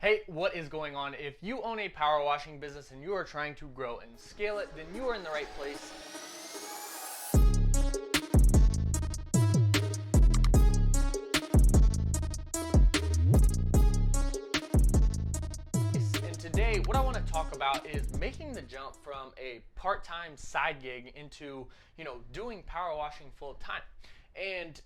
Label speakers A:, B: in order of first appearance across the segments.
A: Hey, what is going on? If you own a power washing business and you are trying to grow and scale it, then you are in the right place. And today, what I want to talk about is making the jump from a part-time side gig into, doing power washing full time. And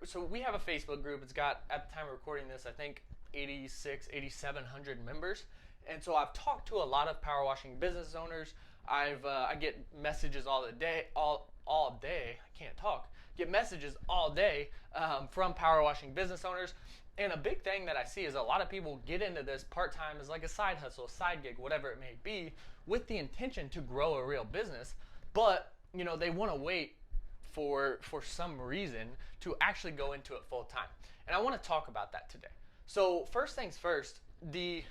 A: so we have a Facebook group. It's got, at the time of recording this, I think 8,700 members. And so I've talked to a lot of power washing business owners. I get messages all day. I can't talk. Get messages all day from power washing business owners. And a big thing that I see is a lot of people get into this part-time as like a side hustle, a side gig, whatever it may be, with the intention to grow a real business. But they want to wait for some reason to actually go into it full time. And I want to talk about that today. So first things first, the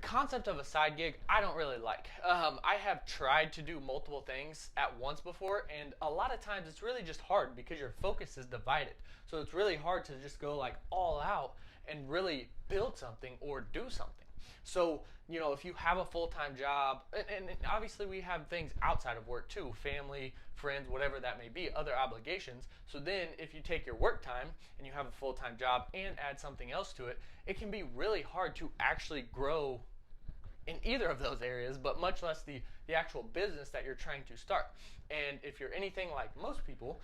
A: concept of a side gig I don't really like. I have tried to do multiple things at once before, and a lot of times it's really just hard because your focus is divided. So it's really hard to just go like all out and really build something or do something. So, if you have a full-time job, and obviously we have things outside of work too, family, friends, whatever that may be, other obligations. So then if you take your work time and you have a full-time job and add something else to it, it can be really hard to actually grow in either of those areas, but much less the actual business that you're trying to start. And if you're anything like most people,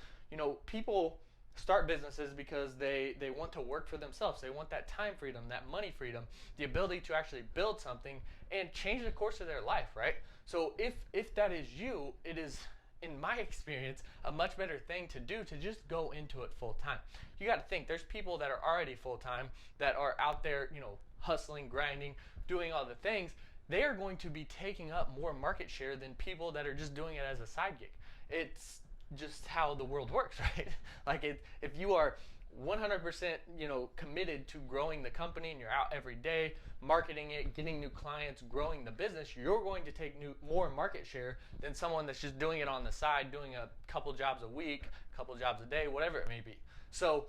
A: people start businesses because they want to work for themselves. They want that time freedom, that money freedom, the ability to actually build something and change the course of their life, right? So if that is you, it is, in my experience, a much better thing to do to just go into it full time. You got to think, there's people that are already full time that are out there, hustling, grinding, doing all the things. They are going to be taking up more market share than people that are just doing it as a side gig. It's just how the world works, right? Like if you are 100% committed to growing the company and you're out every day marketing it, getting new clients, growing the business, you're going to take more market share than someone that's just doing it on the side, doing a couple jobs a week, a couple jobs a day, whatever it may be. So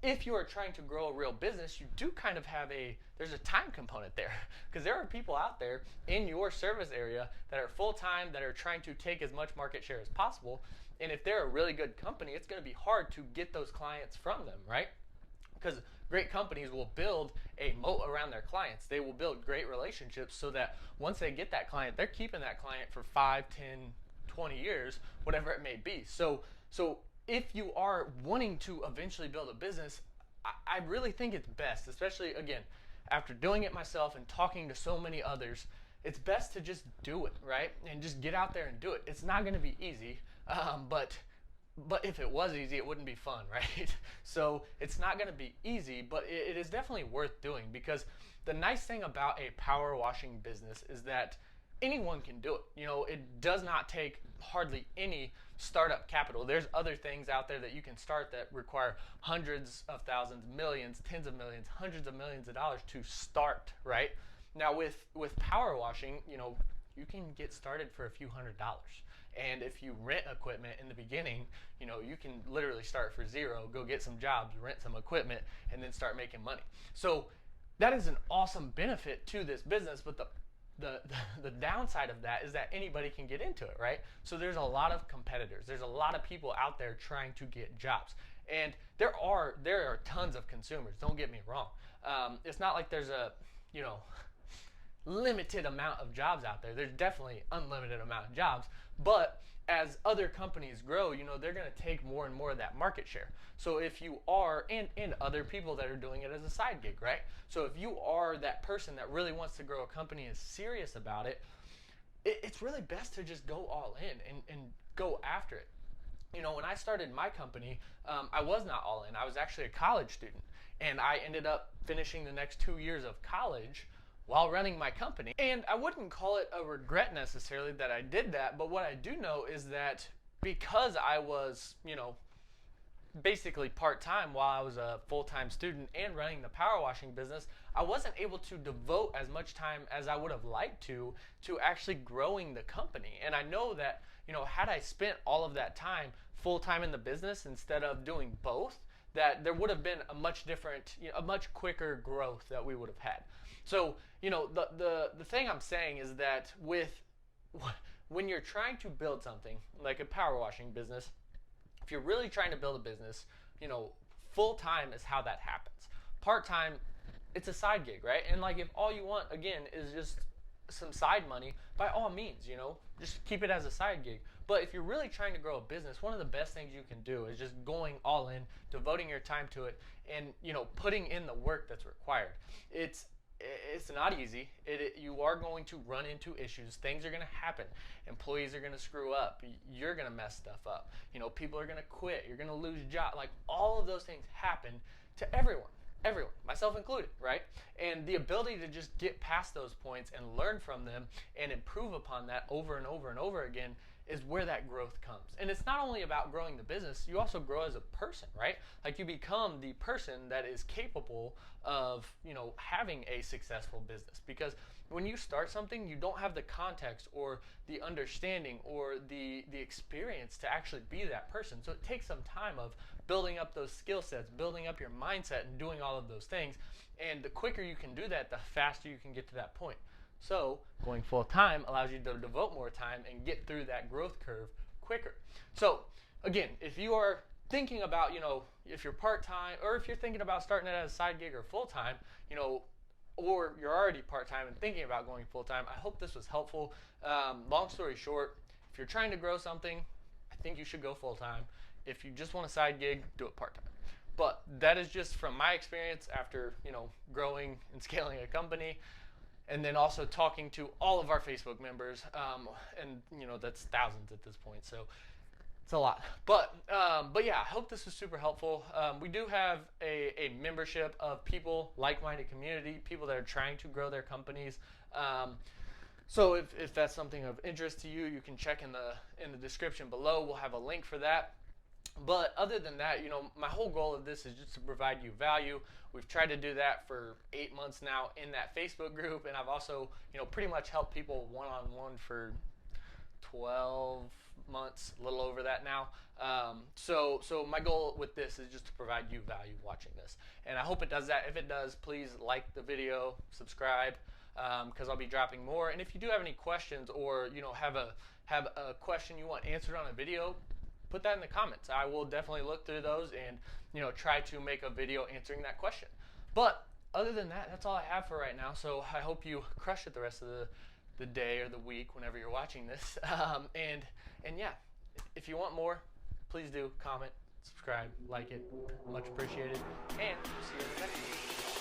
A: if you are trying to grow a real business, you do kind of have there's a time component there, because there are people out there in your service area that are full-time, that are trying to take as much market share as possible. And if they're a really good company, it's going to be hard to get those clients from them, right? Because great companies will build a moat around their clients. They will build great relationships so that once they get that client, they're keeping that client for 5, 10, 20 years, whatever it may be. So if you are wanting to eventually build a business, I really think it's best, especially, again, after doing it myself and talking to so many others, it's best to just do it, right? And just get out there and do it. It's not going to be easy, but if it was easy, it wouldn't be fun, right? So it's not going to be easy, but it is definitely worth doing, because the nice thing about a power washing business is that anyone can do it. It does not take hardly any startup capital. There's other things out there that you can start that require hundreds of thousands, millions, tens of millions, hundreds of millions of dollars to start, right? Now with power washing, you can get started for a few $100s. And if you rent equipment in the beginning, you can literally start for zero, go get some jobs, rent some equipment, and then start making money. So that is an awesome benefit to this business, but the downside of that is that anybody can get into it, right? So there's a lot of competitors. There's a lot of people out there trying to get jobs. And there are tons of consumers, don't get me wrong. It's not like there's a, limited amount of jobs out there. There's definitely unlimited amount of jobs, but as other companies grow, they're going to take more and more of that market share. So if you are, and other people that are doing it as a side gig, right? So if you are that person that really wants to grow a company and is serious about it, it's really best to just go all in and go after it. When I started my company, I was not all in. I was actually a college student, and I ended up finishing the next 2 years of college while running my company. And I wouldn't call it a regret necessarily that I did that, but what I do know is that because I was, basically part-time while I was a full-time student and running the power washing business, I wasn't able to devote as much time as I would have liked to actually growing the company. And I know that, had I spent all of that time full-time in the business instead of doing both, that there would have been a much different, a much quicker growth that we would have had. So, the thing I'm saying is that when you're trying to build something like a power washing business, if you're really trying to build a business, full time is how that happens. Part time, it's a side gig, right? And like if all you want again is just some side money, by all means, just keep it as a side gig. But if you're really trying to grow a business, one of the best things you can do is just going all in, devoting your time to it, and putting in the work that's required. It's not easy. You are going to run into issues. Things are going to happen. Employees are going to screw up. You're going to mess stuff up. People are going to quit. You're going to lose jobs. Like all of those things happen to everyone, myself included, right? And the ability to just get past those points and learn from them and improve upon that over and over and over again is where that growth comes. And it's not only about growing the business, you also grow as a person, right? Like you become the person that is capable of, having a successful business. Because when you start something, you don't have the context or the understanding or the experience to actually be that person. So it takes some time of building up those skill sets, building up your mindset, and doing all of those things. And the quicker you can do that, the faster you can get to that point. So going full time allows you to devote more time and get through that growth curve quicker. So again, if you are thinking about, if you're part-time or if you're thinking about starting it as a side gig or full-time, or you're already part-time and thinking about going full-time, I hope this was helpful. Long story short, if you're trying to grow something, I think you should go full-time. If you just want a side gig, do it part-time. But that is just from my experience after, growing and scaling a company. And then also talking to all of our Facebook members, and that's thousands at this point, so it's a lot. But yeah, I hope this was super helpful. We do have a membership of people, like-minded community, people that are trying to grow their companies. So if that's something of interest to you, you can check in the description below. We'll have a link for that. But other than that, my whole goal of this is just to provide you value. We've tried to do that for 8 months now in that Facebook group, and I've also, pretty much helped people one-on-one for 12 months, a little over that now. So my goal with this is just to provide you value watching this, and I hope it does that. If it does, please like the video, subscribe, because I'll be dropping more. And if you do have any questions or have a question you want answered on a video, put that in the comments. I will definitely look through those and try to make a video answering that question. But other than that, that's all I have for right now. So I hope you crush it the rest of the day or the week whenever you're watching this. And yeah, if you want more, please do comment, subscribe, like it. Much appreciated. And see you in the next one.